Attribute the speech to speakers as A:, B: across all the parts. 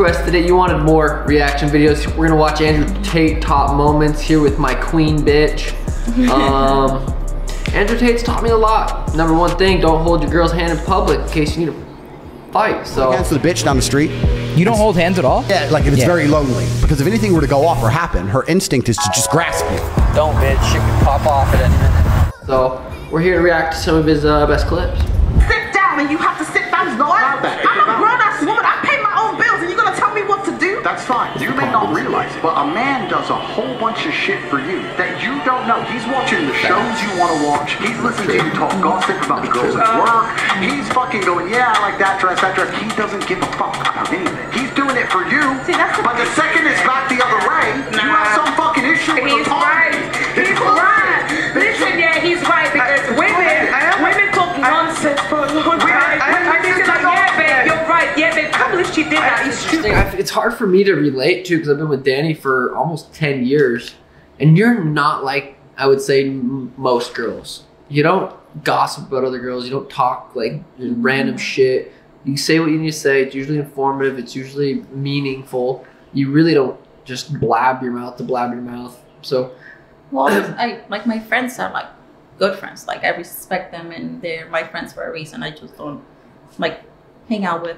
A: requested it. You wanted more reaction videos. We're gonna watch Andrew Tate top moments here with my queen bitch. Andrew Tate's taught me a lot. Number one thing, don't hold your girl's hand in public in case you need to fight. So
B: hands to the bitch down the street.
C: You don't hold hands at all?
B: Yeah, like if it's very lonely. Because if anything were to go off or happen, her instinct is to just grasp you.
C: Don't, bitch. Shit could pop off at any minute.
A: So we're here to react to some of his best clips.
D: Sit down and you have to sit down. I'm a grown-ass woman. I pay my own bills and you're gonna tell me what to do?
E: That's fine. You may not realize it, but a man does a whole bunch of shit for you that you don't know. He's watching the shows you want to watch. He's listening to you talk gossip about the girls at work. He's fucking going, yeah, I like that dress, that dress. He doesn't give a fuck about anything. He's doing it for you.
D: See, that's
E: but the second it's back the other way, you have some fucking issue with the party.
D: He's right. Listen, yeah, he's right because women talk nonsense for a long time. Yeah, babe, you're right. Yeah, babe, I believe she did that. He's stupid.
A: It's hard for me to relate to because I've been with Danny for almost 10 years, and you're not like I would say most girls. You don't gossip about other girls. You don't talk like random shit. You say what you need to say. It's usually informative. It's usually meaningful. You really don't just blab your mouth to blab your mouth. So,
F: well, like my friends are like good friends. Like I respect them and they're my friends for a reason. I just don't like hang out with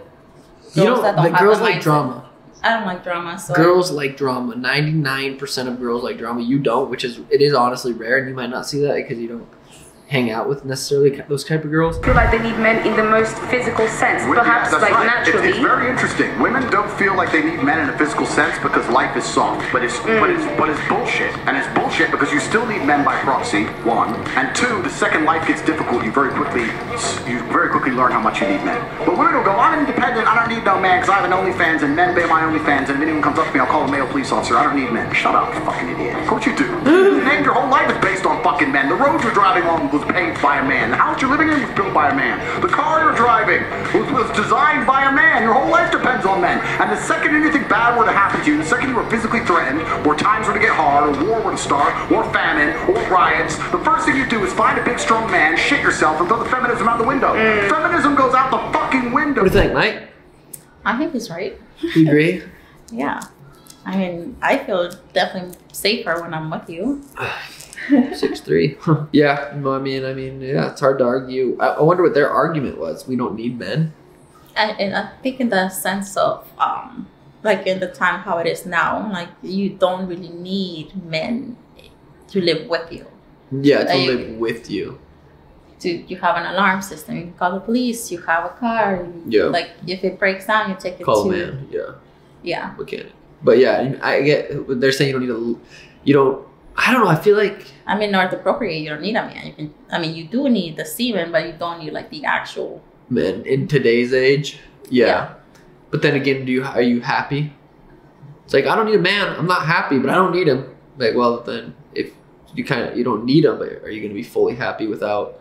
F: girls that don't have
A: girls
F: a
A: like
F: mindset.
A: Drama.
F: I don't like drama. So
A: girls like drama. 99% of girls like drama. You don't, it is honestly rare, and you might not see that because you don't hang out with necessarily those type of girls.
G: I feel like they need men in the most physical sense, perhaps like naturally.
E: It's very interesting. Women don't feel like they need men in a physical sense because life is soft, but it's bullshit. And it's bullshit because you still need men by proxy, one, and two, the second life gets difficult, you very quickly learn how much you need men. But women will go, I'm independent, I don't need no man because I have an OnlyFans and men pay my OnlyFans, and if anyone comes up to me, I'll call a male police officer. I don't need men. Shut up, you fucking idiot. Of course you do. Your whole life is based on fucking men. The road you're driving on was paved by a man. The house you're living in was built by a man. The car you're driving was designed by a man. Your whole life depends on men. And the second anything bad were to happen to you, the second you were physically threatened, or times were to get hard, or war were to start, or famine, or riots, the first thing you do is find a big strong man, shit yourself, and throw the feminism out the window. Feminism goes out the fucking window.
A: What do you think, Mike?
F: I think he's right.
A: You agree?
F: Yeah. I mean, I feel definitely safer when I'm with you.
A: 6'3". Yeah, I mean, yeah, it's hard to argue. I wonder what their argument was. We don't need men.
F: And I think in the sense of, like in the time how it is now, like you don't really need men to live with you.
A: Yeah, to live with you.
F: You have an alarm system. You can call the police. You have a car.
A: Yeah.
F: Like if it breaks down, you take it
A: Call
F: to.
A: a man. Yeah.
F: Yeah.
A: Mechanic. But yeah, I get. They're saying you don't need a. You don't. I don't know. I feel like.
F: I mean, not appropriate. You don't need a man. You can. I mean, you do need the semen, but you don't need like the actual.
A: Men in today's age. Yeah. But then again, are you happy? It's like I don't need a man. I'm not happy, but I don't need him. Like, well, then if you don't need him, but are you going to be fully happy without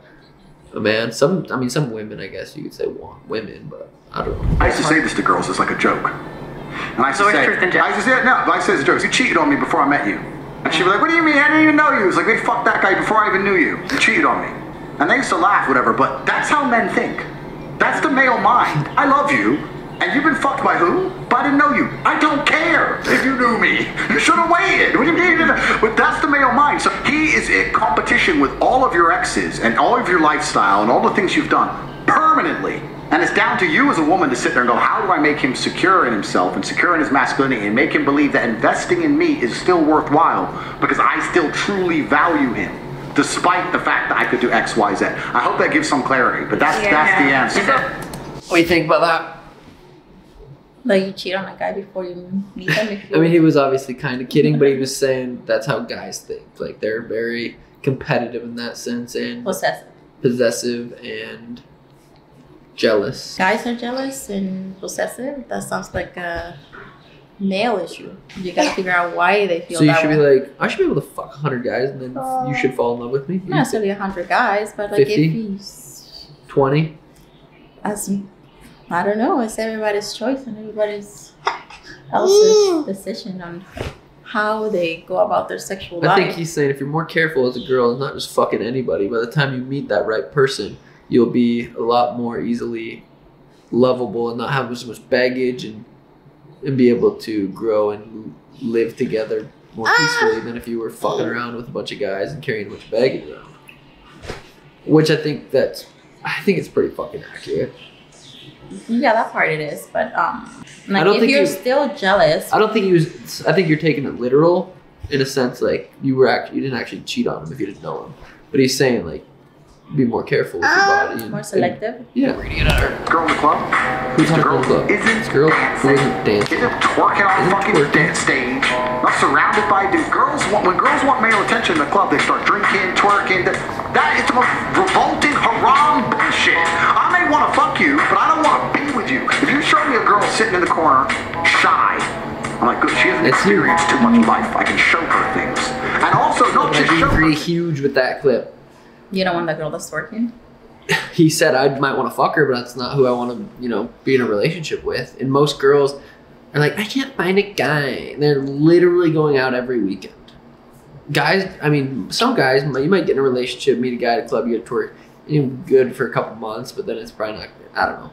A: a man? Some women, I guess you could say want women, but I don't know.
E: I used to say this to girls. It's like a joke. And I used to say, I say it's a joke. You cheated on me before I met you. And she'd be like, what do you mean? I didn't even know you. It's like, they fucked that guy before I even knew you. You cheated on me. And they used to laugh, whatever, but that's how men think. That's the male mind. I love you, and you've been fucked by who? But I didn't know you. I don't care if you knew me. You should have waited. What do you mean? But that's the male mind. So he is in competition with all of your exes and all of your lifestyle and all the things you've done permanently. And it's down to you as a woman to sit there and go, how do I make him secure in himself and secure in his masculinity and make him believe that investing in me is still worthwhile because I still truly value him, despite the fact that I could do X, Y, Z. I hope that gives some clarity, but that's the answer.
A: What do you think about that?
F: Like you cheat on a guy before you meet him?
A: I mean, he was obviously kind of kidding, but he was saying that's how guys think. Like they're very competitive in that sense and possessive and jealous.
F: Guys are jealous and possessive? That sounds like a male issue. You gotta figure out why they feel that way. So you should
A: be like, I should be able to fuck 100 guys and then you should fall in love with me?
F: Not necessarily 100 guys, but like
A: 50?
F: if he's
A: 20?
F: I don't know. It's everybody's choice and everybody's else's decision on how they go about their sexual life.
A: I think he's saying if you're more careful as a girl and not just fucking anybody, by the time you meet that right person, you'll be a lot more easily lovable and not have as much baggage and and be able to grow and live together more peacefully than if you were fucking around with a bunch of guys and carrying a bunch of baggage around. Which I think it's pretty fucking accurate.
F: Yeah, that part it is, but like
A: I don't
F: if
A: think
F: you're still jealous,
A: I don't think I think you're taking it literal in a sense, like you didn't actually cheat on him if you didn't know him. But he's saying like, be more careful with your body. And,
F: more selective.
A: Yeah.
E: Girl in the club?
A: Who's on the club? This girl who isn't dancing.
E: Isn't twerking on the fucking dance stage. Not surrounded by dudes. When girls want male attention in the club, they start drinking, twerking. That is the most revolting, haram bullshit. I may want to fuck you, but I don't want to be with you. If you show me a girl sitting in the corner, shy, I'm like, good, she hasn't experienced too much life. I can show her things. And also, don't just show her.
A: Really huge with that clip.
F: You don't want that girl that's twerking?
A: He said I might want to fuck her, but that's not who I want to, be in a relationship with. And most girls are like, I can't find a guy. And they're literally going out every weekend. Guys, I mean, some guys, you might get in a relationship, meet a guy at a club, you get to twerk, you're good for a couple months, but then it's probably not good. I don't know.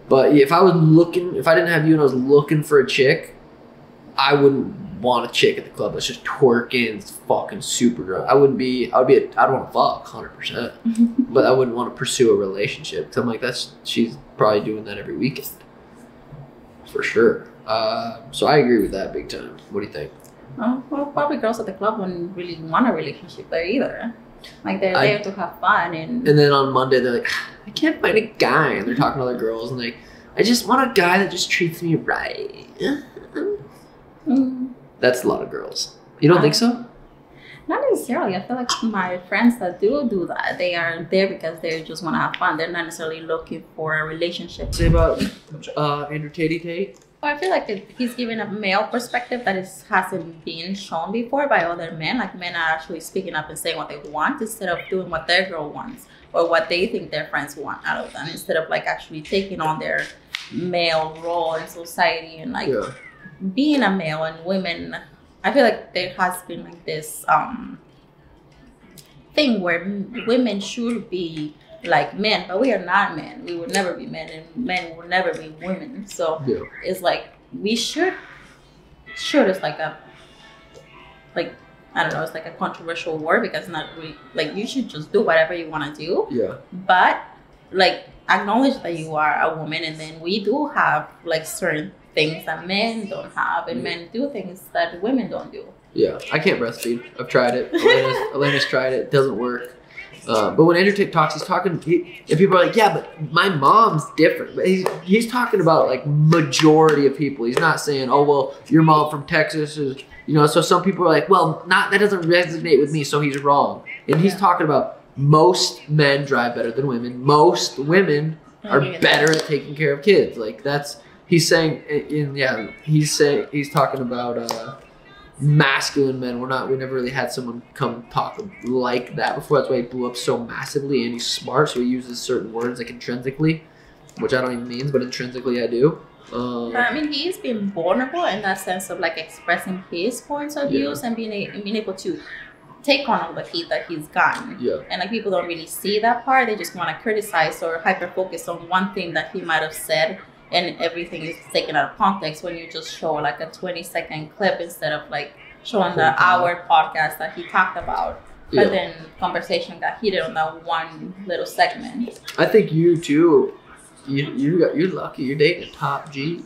A: But if I didn't have you and I was looking for a chick, I wouldn't want a chick at the club that's just twerking, it's fucking super drunk. I'd want to fuck 100%, but I wouldn't want to pursue a relationship. Cause I'm like, she's probably doing that every weekend, for sure. So I agree with that big time. What do you think?
F: Oh, well, probably girls at the club wouldn't really want a relationship there either. Like they're there to have fun and
A: then on Monday they're like, I can't find a guy, and they're talking to other girls and like, I just want a guy that just treats me right. That's a lot of girls. You don't think so?
F: Not necessarily. I feel like my friends that do that, they are there because they just want to have fun. They're not necessarily looking for a relationship.
A: Say about Andrew Tate.
F: Well, I feel like he's giving a male perspective that hasn't been shown before by other men. Like men are actually speaking up and saying what they want instead of doing what their girl wants or what they think their friends want out of them. Instead of like actually taking on their male role in society and like being a male. And women, I feel like there has been like this thing where women should be like men, but we are not men. We would never be men, and men will never be women. So it's like we should is like a I don't know, it's like a controversial word because not really like you should just do whatever you want to do. Yeah. But like acknowledge that you are a woman, and then we do have like certain things that men don't have, and men do things that women don't do. Yeah, I can't breastfeed. I've tried it. Elena's tried it. It doesn't work. But when Andrew Tate talks, he's talking, and people are like, yeah, but my mom's different. But he's talking about like majority of people. He's not saying, oh, well, your mom from Texas is, so some people are like, well, that doesn't resonate with me, so he's wrong. And he's talking about most men drive better than women. Most women are better at taking care of kids. Like he's saying, he's talking about, masculine men. We never really had someone come talk like that before. That's why he blew up so massively, and he's smart, so he uses certain words like intrinsically, which I don't even mean, but intrinsically I do. I mean, he's been vulnerable in that sense of like expressing his points of views and being able to take on all the heat that he's gotten. And like people don't really see that part. They just want to criticize or hyper focus on one thing that he might have said, and everything is taken out of context when you just show like a 20-second clip instead of like showing the hour podcast that he talked about. But then conversation got heated on that one little segment. I think you too, you're lucky. You're dating a top G.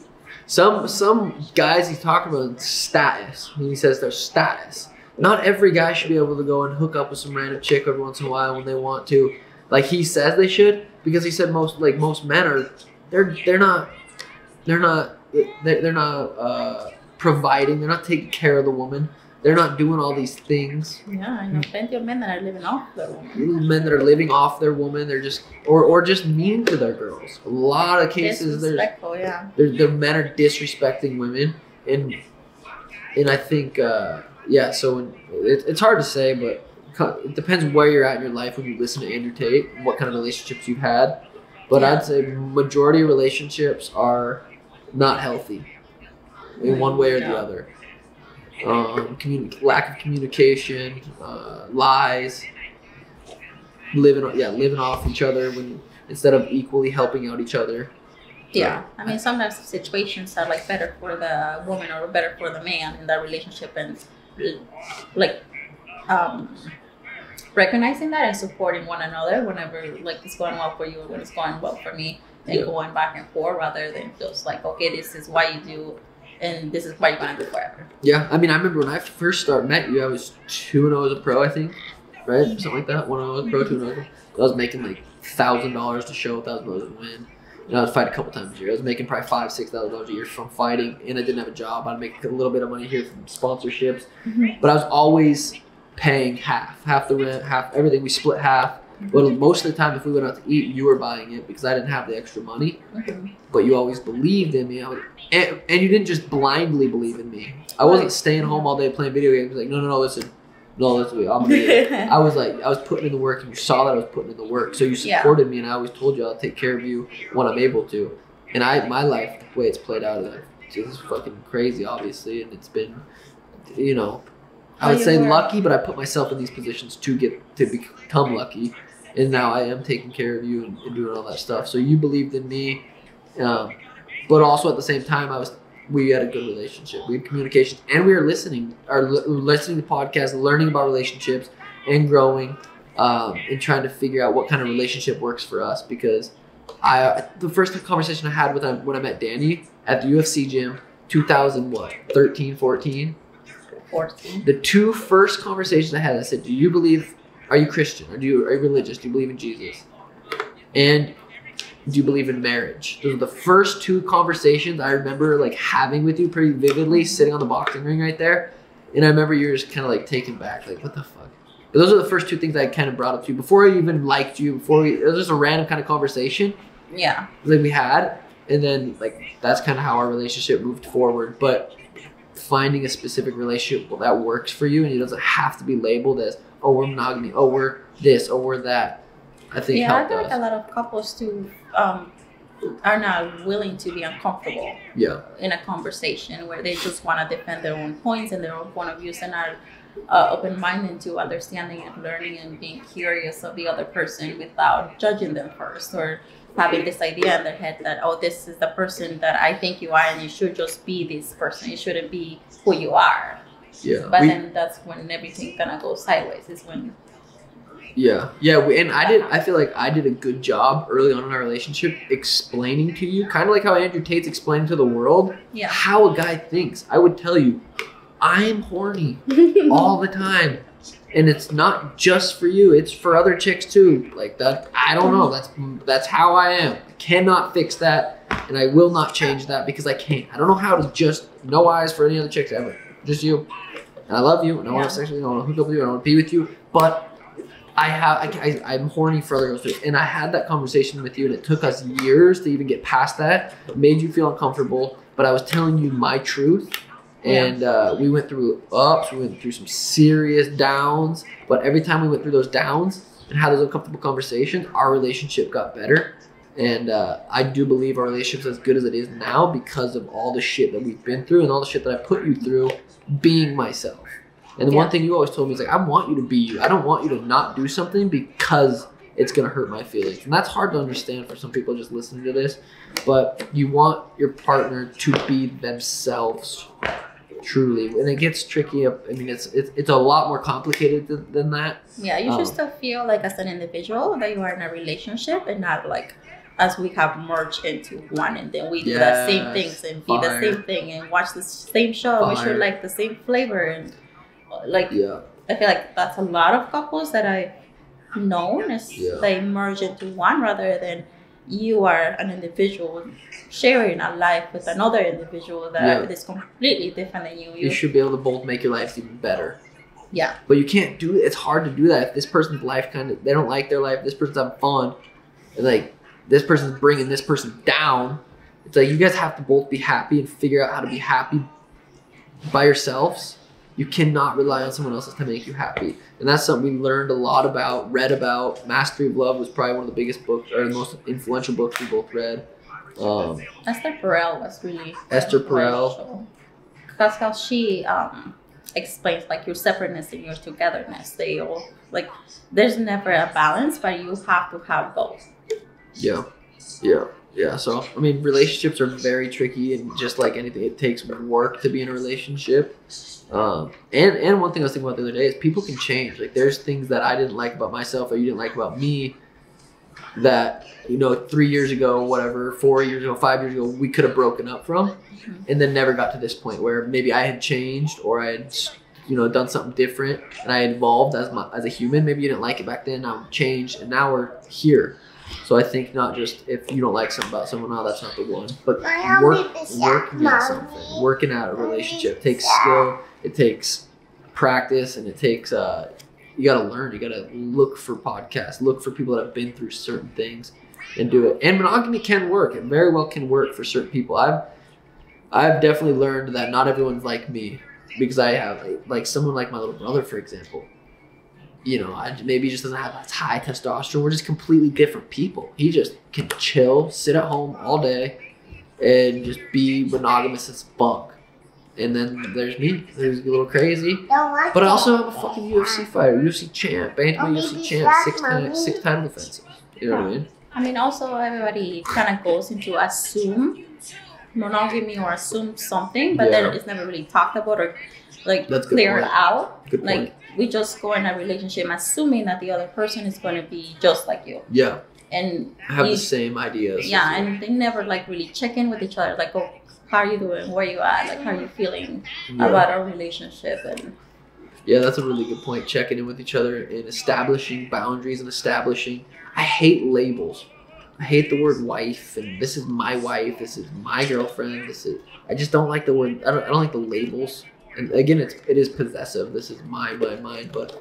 F: Some guys he's talking about status. He says there's status. Not every guy should be able to go and hook up with some random chick every once in a while when they want to. Like he says they should, because he said most men are they're not providing. They're not taking care of the woman. They're not doing all these things. Yeah, I know plenty of men that are living off their woman. Men that are living off their woman. They're just or just mean to their girls. A lot of cases, disrespectful. The men are disrespecting women, and I think So it's hard to say, but it depends where you're at in your life when you listen to Andrew Tate, and what kind of relationships you've had. But I'd say majority of relationships are not healthy in one way or the other. Lack of communication, lies, living off each other instead of equally helping out each other. Yeah, I mean, sometimes situations are like better for the woman or better for the man in that relationship, and like recognizing that and supporting one another whenever like it's going well for you or when it's going well for me, and going back and forth rather than just like, okay, this is what you do and this is what you're gonna do forever.
A: Yeah, I mean, I remember when I first met you, I was 2-0 as a pro, I think, right? Something like that. 1-0 as a pro, 2-0 as a pro. I was making like $1,000 to show, $1,000 to win. And I would fight a couple times a year. I was making probably $5,000-$6,000 a year from fighting, and I didn't have a job. I'd make a little bit of money here from sponsorships, but I was always paying half the rent, half everything. We split half. But most of the time, if we went out to eat, you were buying it because I didn't have the extra money. But you always believed in me, and you didn't just blindly believe in me. I wasn't staying home all day playing video games. Like, no, listen. No, that's what I'm gonna do. I was putting in the work, and you saw that I was putting in the work. So you supported me, and I always told you I'll take care of you when I'm able to. And my life, the way it's played out, is fucking crazy, obviously. And it's been, I would say lucky, but I put myself in these positions to become lucky. And now I am taking care of you and doing all that stuff. So you believed in me, but also at the same time, we had a good relationship. We had communication, and we were listening to podcasts, learning about relationships, and growing, and trying to figure out what kind of relationship works for us. Because the first conversation I had when I met Danny at the UFC gym, 2013, 14. The two first conversations I had, I said, are you Christian? Are you religious? Do you believe in Jesus? And do you believe in marriage? Those are the first two conversations I remember like having with you pretty vividly, sitting on the boxing ring right there. And I remember you were just kind of like taken back, like, what the fuck? But those are the first two things I kind of brought up to you before I even liked you. It was just a random kind of conversation.
F: Yeah.
A: Like we had, and then like that's kind of how our relationship moved forward. But finding a specific relationship that works for you, and it doesn't have to be labeled as, oh, we're monogamy, oh, we're this, oh, we're that. I think
F: I feel like a lot of couples too are not willing to be uncomfortable in a conversation where they just want to defend their own points and their own point of views, and are open-minded to understanding and learning and being curious of the other person without judging them first, or having this idea in their head that, oh, this is the person that I think you are and you should just be this person. You shouldn't be who you are.
A: Yeah.
F: But then that's when everything kind of goes sideways, is when... I feel like I did a good job early on in our relationship explaining to you, kind of like how Andrew Tate's explaining to the world how a guy thinks. I would tell you, I'm horny all the time. And it's not just for you, it's for other chicks too. Like that, I don't know, that's how I am. I cannot fix that, and I will not change that because I can't. I don't know how to just, no eyes for any other chicks ever. Just you. And I love you, and I want to sexually, I want to hook up with you, and I want to be with you, but I'm horny for other girls too. And I had that conversation with you, and it took us years to even get past that. It made you feel uncomfortable, but I was telling you my truth. And we went through ups, we went through some serious downs, but every time we went through those downs and had those uncomfortable conversations, our relationship got better. And I do believe our relationship's as good as it is now because of all the shit that we've been through and all the shit that I put you through being myself. And the one thing you always told me is like, I want you to be you. I don't want you to not do something because it's going to hurt my feelings. And that's hard to understand for some people just listening to this. But you want your partner to be themselves truly. And it gets tricky. I mean, it's a lot more complicated than that. Yeah, you should still feel like as an individual that you are in a relationship, and not like as we have merged into one, and then we do the same things and be the same thing and watch the same show. We should like the same flavor, and like I feel like that's a lot of couples that I've known as they merge into one, rather than you are an individual sharing a life with another individual that is completely different than you.
A: You should be able to both make your lives even better.
F: Yeah.
A: But you can't do it. It's hard to do that if this person's life they don't like their life, this person's having fun, and like this person's bringing this person down. It's like you guys have to both be happy and figure out how to be happy by yourselves. You cannot rely on someone else to make you happy. And that's something we learned a lot about, read about. Mastery of Love was probably one of the biggest books, or the most influential books we both read.
F: Esther Perel was really
A: Esther Perel.
F: That's how she explains like your separateness and your togetherness. They all like, there's never a balance, but you have to have both.
A: Yeah. Yeah, so I mean, relationships are very tricky, and just like anything, it takes work to be in a relationship. And one thing I was thinking about the other day is people can change. Like, there's things that I didn't like about myself or you didn't like about me that, 3 years ago, whatever, 4 years ago, 5 years ago, we could have broken up from, and then never got to this point where maybe I had changed or I had, done something different and I had evolved as a human. Maybe you didn't like it back then, now I've changed, and now we're here. So I think not just if you don't like something about someone, no, that's not the one, but working at something, working out a relationship takes skill, it takes practice, and it takes you gotta learn. You gotta look for podcasts, look for people that have been through certain things, and do it. And monogamy can work. It very well can work for certain people. I've definitely learned that not everyone's like me, because I have like someone like my little brother, for example. Maybe he just doesn't have that high testosterone. We're just completely different people. He just can chill, sit at home all day, and just be monogamous as fuck. And then there's me, who's a little crazy. But I also have a fucking UFC fighter, UFC champ, bantamweight UFC champ, six title defenses. You know what I mean?
F: I mean, also everybody kind of goes into assume monogamy or assume something, but then it's never really talked about or cleared out.
A: Good point.
F: We just go in a relationship assuming that the other person is going to be just like you.
A: Yeah.
F: And
A: have the same ideas.
F: Yeah, and they never really check in with each other. Like, oh, how are you doing? Where you at? Like, how are you feeling about our relationship? And
A: yeah, that's a really good point. Checking in with each other and establishing boundaries and establishing. I hate labels. I hate the word wife, and this is my wife. This is my girlfriend. I just don't like the word. I don't like the labels. And again, it is possessive. This is mine, but I don't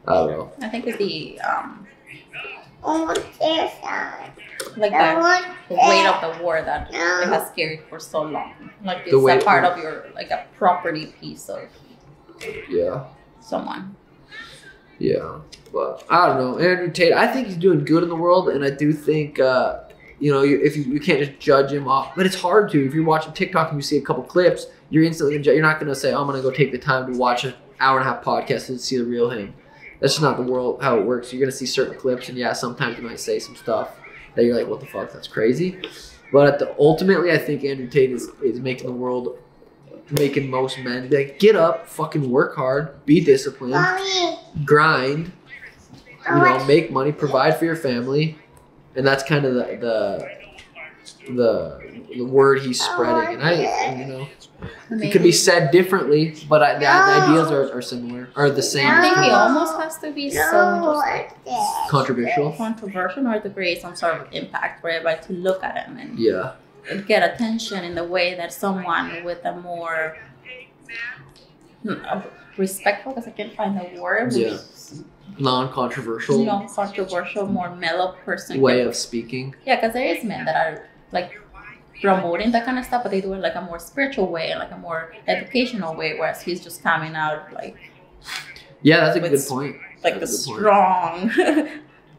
A: know. I
F: think it's the the weight of the word that it has carried for so long. Like, it's a part of your a property piece of someone.
A: Yeah, but I don't know. Andrew Tate, I think he's doing good in the world, and I do think if you can't just judge him off, but it's hard to. If you're watching TikTok and you see a couple clips, you're instantly gonna judge. You're not gonna say, "I'm gonna go take the time to watch an hour and a half podcast and see the real him." That's just not the world how it works. You're gonna see certain clips, and sometimes you might say some stuff that you're like, "What the fuck? That's crazy." But ultimately, I think Andrew Tate is making the world, making most men be like, get up, fucking work hard, be disciplined, grind, make money, provide for your family, and that's kind of the word he's spreading. And it could be said differently, but the ideas are similar, are the same.
F: I think he almost has to be so
A: controversial,
F: or to create some sort of impact for everybody to look at him and get attention in the way that someone with a more respectful, because I can't find the word.
A: Non-controversial,
F: more mellow person
A: way of speaking.
F: Yeah, because there is men that are promoting that kind of stuff, but they do it a more spiritual way and a more educational way, whereas he's just coming out
A: that's a good point.
F: A strong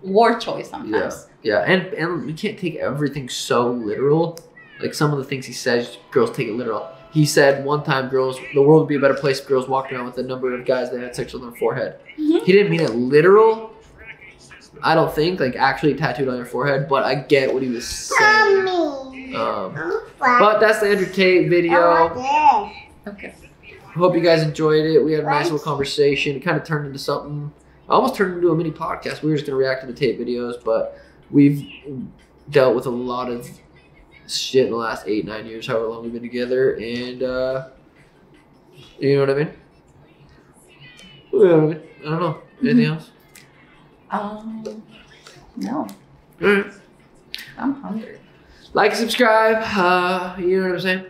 F: word choice sometimes.
A: Yeah, and we can't take everything so literal. Like, some of the things he says, girls take it literal. He said one time, the world would be a better place if girls walked around with the number of guys that had sex on their forehead. Mm-hmm. He didn't mean it literal. I don't think, actually tattooed on your forehead, but I get what he was saying. But that's the Andrew Tate video.
F: Okay.
A: Hope you guys enjoyed it. We had a nice little conversation. It kind of turned into something. Almost turned into a mini podcast. We were just going to react to the Tate videos, but we've dealt with a lot of shit in the last 8-9 years, however long we've been together, and you know what I mean? I don't know. Anything else?
F: No.
A: All right.
F: I'm hungry.
A: Like, subscribe. You know what I'm saying?